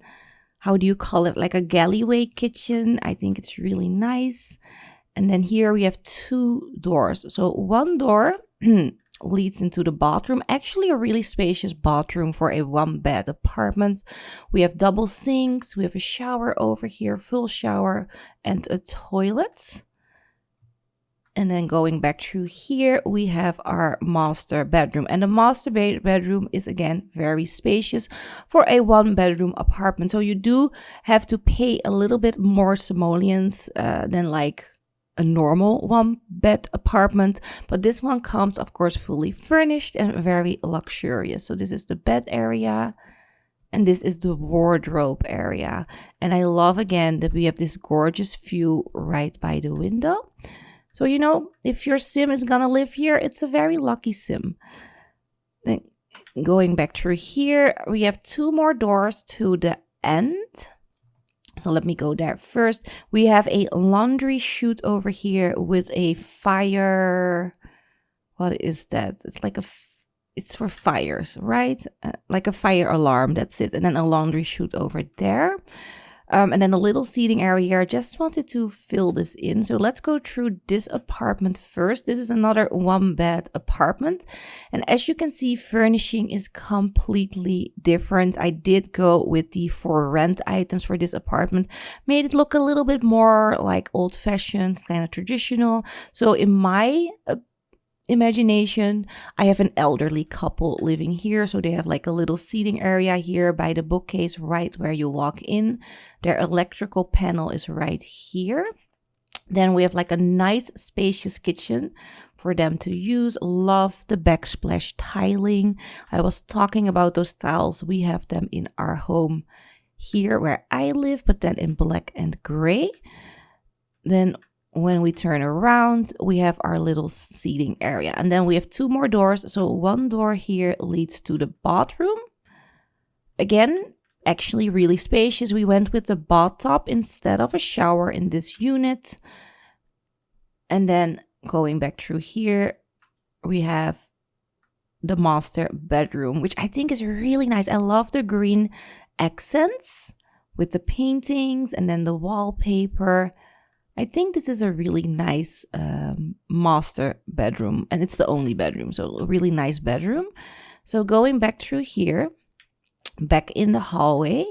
how do you call it? Like a galleyway kitchen. I think it's really nice. And then here we have 2 doors. So 1 door leads into the bathroom. Actually a really spacious bathroom for a 1-bed apartment. We have double sinks. We have a shower over here, full shower, and a toilet. And then going back through here, we have our master bedroom. And the master bedroom is, again, very spacious for a 1-bedroom apartment. So you do have to pay a little bit more simoleons than like a normal 1-bed apartment. But this one comes, of course, fully furnished and very luxurious. So this is the bed area. And this is the wardrobe area. And I love, again, that we have this gorgeous view right by the window. So, you know, if your Sim is gonna live here, it's a very lucky Sim. Then going back through here, we have 2 more doors to the end. So let me go there first. We have a laundry chute over here with a fire. What is that? It's like it's for fires, right? Like a fire alarm, that's it. And then a laundry chute over there. And then a little seating area here. I just wanted to fill this in. So let's go through this apartment first. This is another 1-bed apartment. And as you can see, furnishing is completely different. I did go with the for rent items for this apartment. Made it look a little bit more like old-fashioned, kind of traditional. So in my imagination, I have an elderly couple living here. So they have like a little seating area here by the bookcase right where you walk in. Their electrical panel is right here. Then we have like a nice spacious kitchen for them to use. Love the backsplash tiling. I was talking about those tiles. We have them in our home here where I live, but then in black and gray. Then when we turn around, we have our little seating area. And then we have 2 more doors. So 1 door here leads to the bathroom. Again, actually really spacious. We went with the bathtub instead of a shower in this unit. And then going back through here, we have the master bedroom, which I think is really nice. I love the green accents with the paintings and then the wallpaper. I think this is a really nice master bedroom, and it's the only bedroom, so a really nice bedroom. So going back through here, back in the hallway,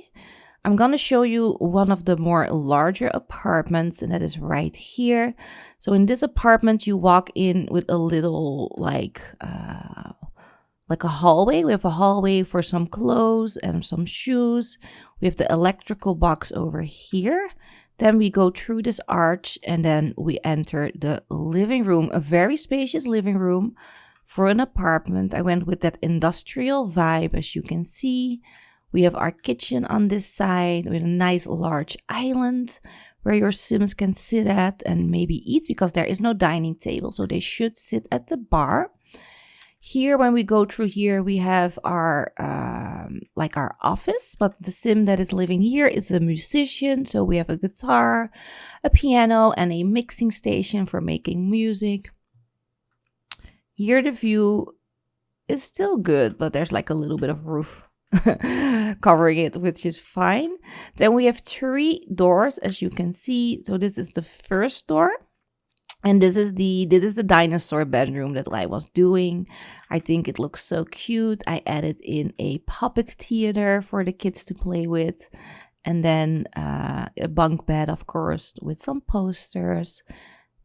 I'm gonna show you one of the more larger apartments, and that is right here. So in this apartment, you walk in with a little like a hallway. We have a hallway for some clothes and some shoes. We have the electrical box over here. Then we go through this arch and then we enter the living room, a very spacious living room for an apartment. I went with that industrial vibe, as you can see. We have our kitchen on this side with a nice large island where your Sims can sit at and maybe eat, because there is no dining table, so they should sit at the bar. Here, when we go through here, we have our our office, but the Sim that is living here is a musician. So we have a guitar, a piano, and a mixing station for making music. Here the view is still good, but there's like a little bit of roof covering it, which is fine. Then we have 3 doors, as you can see. So this is the first door. And this is the dinosaur bedroom that I was doing. I think it looks so cute. I added in a puppet theater for the kids to play with. And then a bunk bed, of course, with some posters.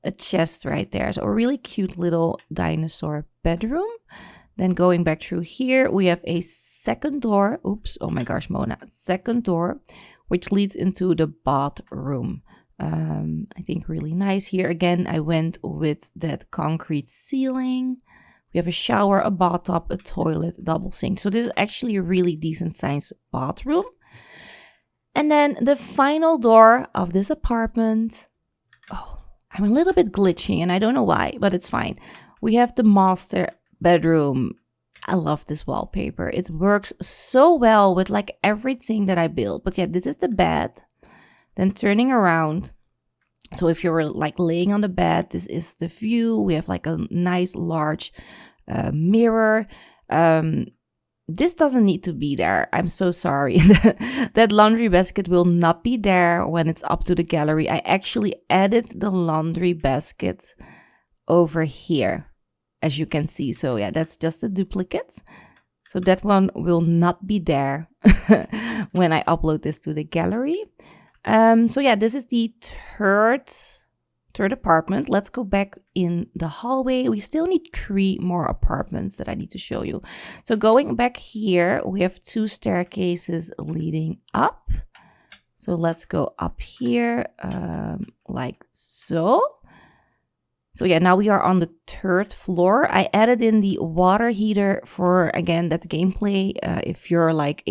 A chest right there. So a really cute little dinosaur bedroom. Then going back through here, we have a second door. Oops, oh my gosh, Mona. Second door, which leads into the bathroom. I think really nice. Here again, I went with that concrete ceiling. We have a shower, a bathtub, a toilet, double sink. So this is actually a really decent sized bathroom. And then the final door of this apartment. Oh, I'm a little bit glitchy and I don't know why, but it's fine. We have the master bedroom. I love this wallpaper. It works so well with like everything that I built. But yeah, this is the bed. Then turning around. So if you're like laying on the bed, this is the view. We have like a nice large mirror. This doesn't need to be there. I'm so sorry. That laundry basket will not be there when it's up to the gallery. I actually added the laundry basket over here, as you can see. So yeah, that's just a duplicate. So that one will not be there when I upload this to the gallery. So yeah, this is the third apartment. Let's go back in the hallway. We still need 3 more apartments that I need to show you. So going back here, we have 2 staircases leading up. So let's go up here, like so. So yeah, now we are on the 3rd floor. I added in the water heater for, again, that gameplay. If you're like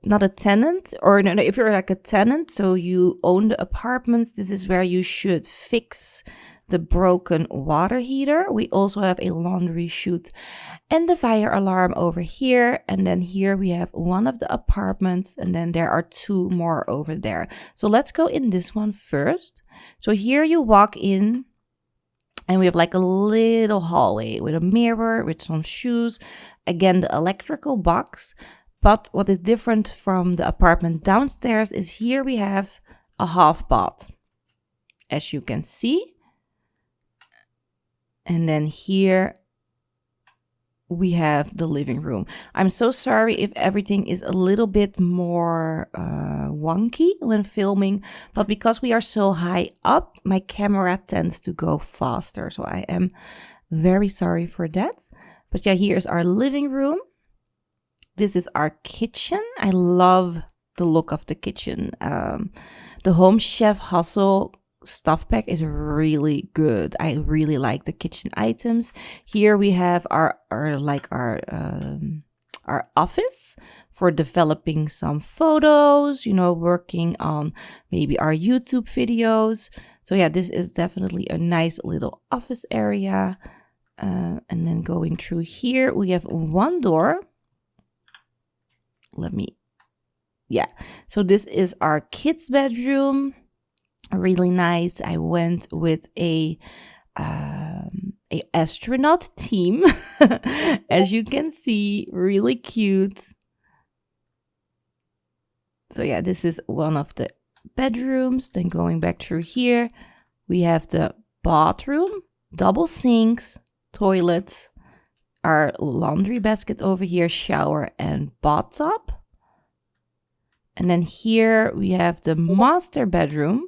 not a tenant, or no, if you're like a tenant, so you own the apartments, this is where you should fix the broken water heater. We also have a laundry chute and the fire alarm over here. And then here we have one of the apartments, and then there are 2 more over there. So let's go in this one first. So here you walk in and we have like a little hallway with a mirror, with some shoes. Again, the electrical box. But what is different from the apartment downstairs is here we have a half bath, as you can see. And then here we have the living room. I'm so sorry if everything is a little bit more wonky when filming, but because we are so high up, my camera tends to go faster. So I am very sorry for that. But yeah, here's our living room. This is our kitchen. I love the look of the kitchen. The Home Chef Hustle stuff pack is really good. I really like the kitchen items. Here we have our office for developing some photos, you know, working on maybe our YouTube videos. So yeah, this is definitely a nice little office area. And then going through here, we have one door. So this is our kids' bedroom. Really nice. I went with a astronaut theme, as you can see, really cute. So yeah, this is one of the bedrooms. Then going back through here, we have the bathroom, double sinks, toilet, our laundry basket over here, shower and bathtub. And then here we have the master bedroom.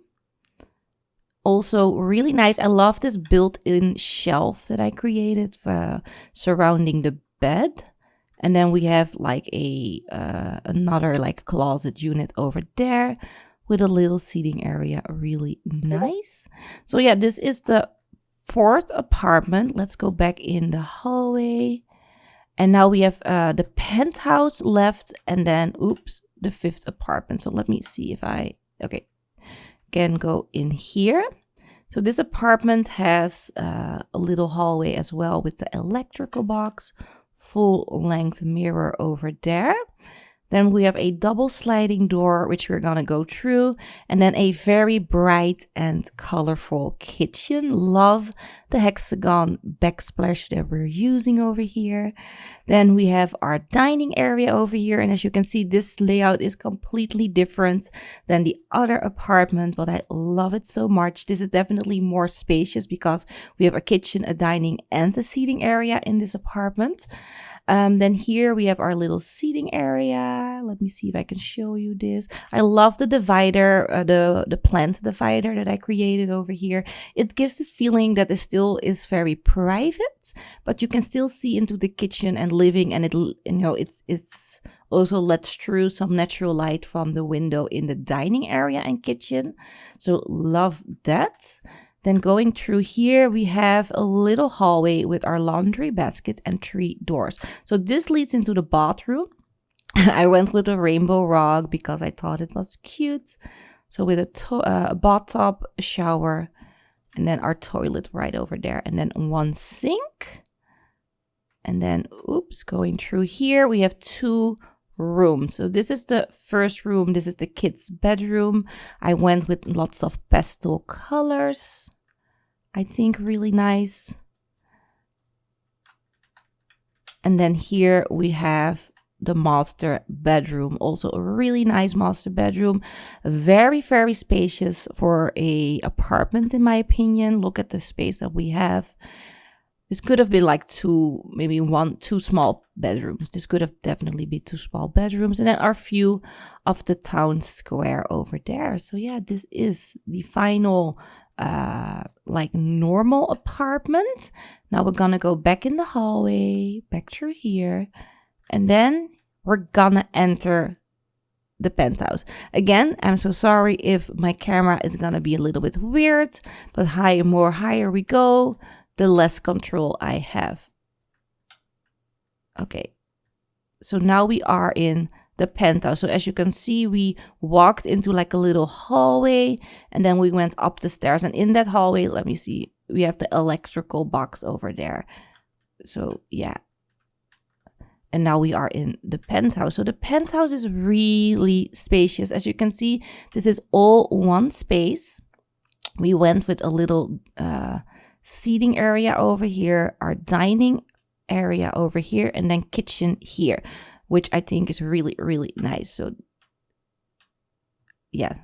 Also really nice. I love this built-in shelf that I created surrounding the bed. And then we have like another like closet unit over there with a little seating area. Really nice. So yeah, this is the 4th apartment. Let's go back in the hallway. And now we have the penthouse left, and then, oops, the 5th apartment. So let me see if okay, can go in here. So this apartment has a little hallway as well with the electrical box, full length mirror over there. Then we have a double sliding door, which we're gonna go through, and then a very bright and colorful kitchen. Love the hexagon backsplash that we're using over here. Then we have our dining area over here, and as you can see, this layout is completely different than the other apartment, but I love it so much. This is definitely more spacious because we have a kitchen, a dining, and a seating area in this apartment. Then here we have our little seating area. Let me see if I can show you this. I love the divider, the plant divider that I created over here. It gives this feeling that it still is very private, but you can still see into the kitchen and living, and it's also lets through some natural light from the window in the dining area and kitchen. So love that. Then going through here, we have a little hallway with our laundry basket and 3 doors. So this leads into the bathroom. I went with a rainbow rug because I thought it was cute. So with a bathtub, a shower, and then our toilet right over there. And then 1 sink. And then, oops, going through here, we have 2 rooms. So this is the first room. This is the kids' bedroom. I went with lots of pastel colors. I think really nice. And then here we have the master bedroom. Also a really nice master bedroom. Very, very spacious for a apartment, in my opinion. Look at the space that we have. This could have been like 2, maybe 2 small bedrooms. This could have definitely been 2 small bedrooms. And then our view of the town square over there. So yeah, this is the final like normal apartment. Now we're gonna go back in the hallway, back through here, and then we're gonna enter the penthouse. Again, I'm so sorry if my camera is gonna be a little bit weird, but higher we go, the less control I have. Okay, so now we are in the penthouse. So as you can see, we walked into like a little hallway, and then we went up the stairs. And in that hallway, let me see, we have the electrical box over there. So yeah. And now we are in the penthouse. So the penthouse is really spacious. As you can see, this is all one space. We went with a little seating area over here, our dining area over here, and then kitchen here, which I think is really, really nice. So yeah,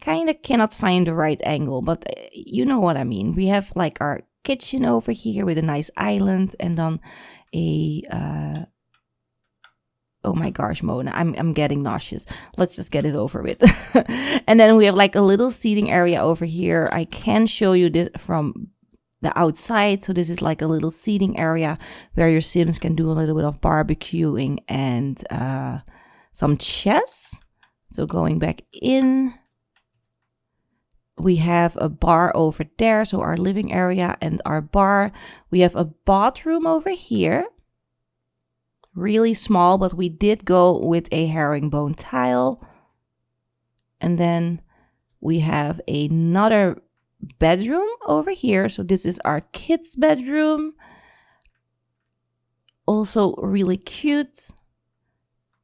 kind of cannot find the right angle, but you know what I mean. We have like our kitchen over here with a nice island, and then a oh my gosh, Mona, I'm getting nauseous. Let's just get it over with. And then we have like a little seating area over here. I can show you this from the outside. So this is like a little seating area where your Sims can do a little bit of barbecuing and some chess. So going back in, we have a bar over there. So our living area and our bar. We have a bathroom over here. Really small, but we did go with a herringbone tile. And then we have another bedroom over here. So this is our kids' bedroom. Also really cute.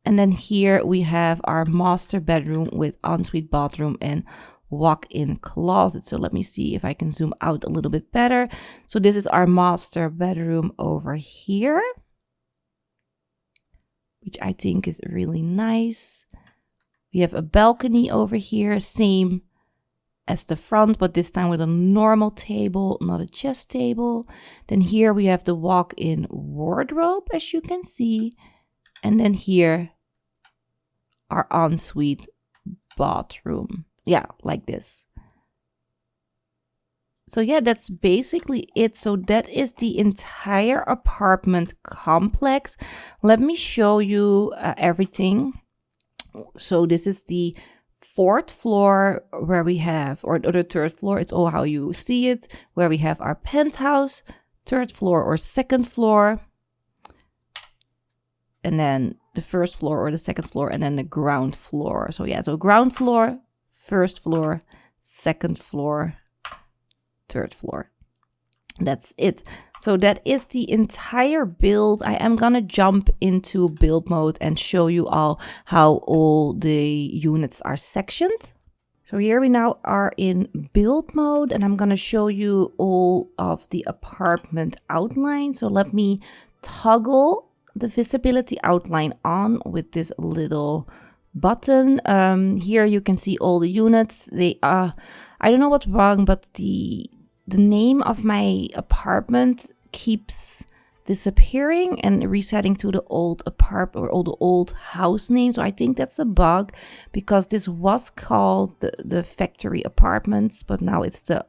And then here we have our master bedroom with ensuite bathroom and walk-in closet. So let me see if I can zoom out a little bit better. So this is our master bedroom over here, which I think is really nice. We have a balcony over here, same as the front, but this time with a normal table, not a chess table. Then here we have the walk-in wardrobe, as you can see. And then here, our ensuite bathroom. Yeah, like this. So yeah, that's basically it. So that is the entire apartment complex. Let me show you everything. So this is the 4th floor where we have, or the 3rd floor, it's all how you see it, where we have our penthouse, 3rd floor or 2nd floor, and then the 1st floor or the 2nd floor, and then the ground floor. So yeah, so ground floor, 1st floor, 2nd floor, 3rd floor. That's it. So that is the entire build. I am gonna jump into build mode and show you all how all the units are sectioned. So here we now are in build mode, and I'm gonna show you all of the apartment outline. So let me toggle the visibility outline on with this little button. Here you can see all the units. They are, I don't know what's wrong, but the name of my apartment keeps disappearing and resetting to the old apartment or all the old house name. So I think that's a bug, because this was called the factory apartments, but now it's the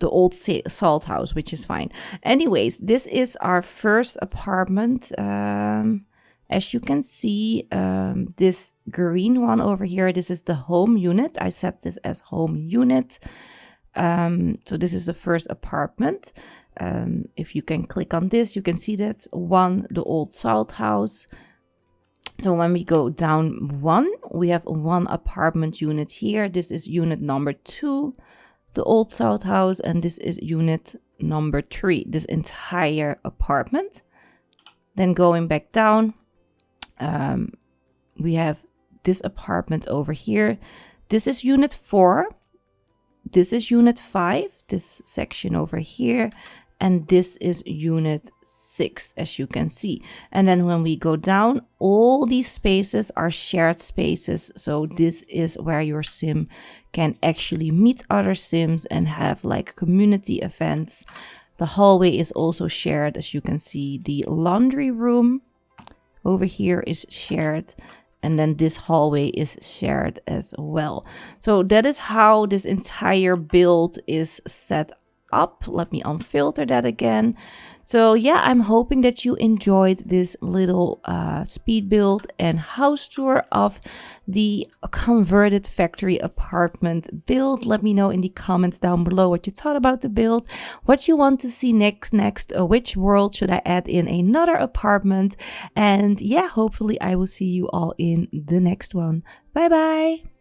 old salt house, which is fine. Anyways, this is our first apartment. As you can see, this green one over here, this is the home unit. I set this as home unit. So this is the first apartment. If you can click on this, you can see that's one, the old salt house. So when we go down one, we have one apartment unit here. This is unit number 2, the old salt house, and this is unit number 3, this entire apartment. Then going back down, we have this apartment over here. This is unit 4. This is unit 5, this section over here, and this is unit 6, as you can see. And then when we go down, all these spaces are shared spaces. So this is where your sim can actually meet other sims and have like community events. The hallway is also shared, as you can see. The laundry room over here is shared. And then this hallway is shared as well. So that is how this entire build is set up. Let me unfilter that again. So yeah, I'm hoping that you enjoyed this little speed build and house tour of the converted factory apartment build. Let me know in the comments down below what you thought about the build, what you want to see next, which world should I add in another apartment. And yeah, hopefully I will see you all in the next one. Bye bye.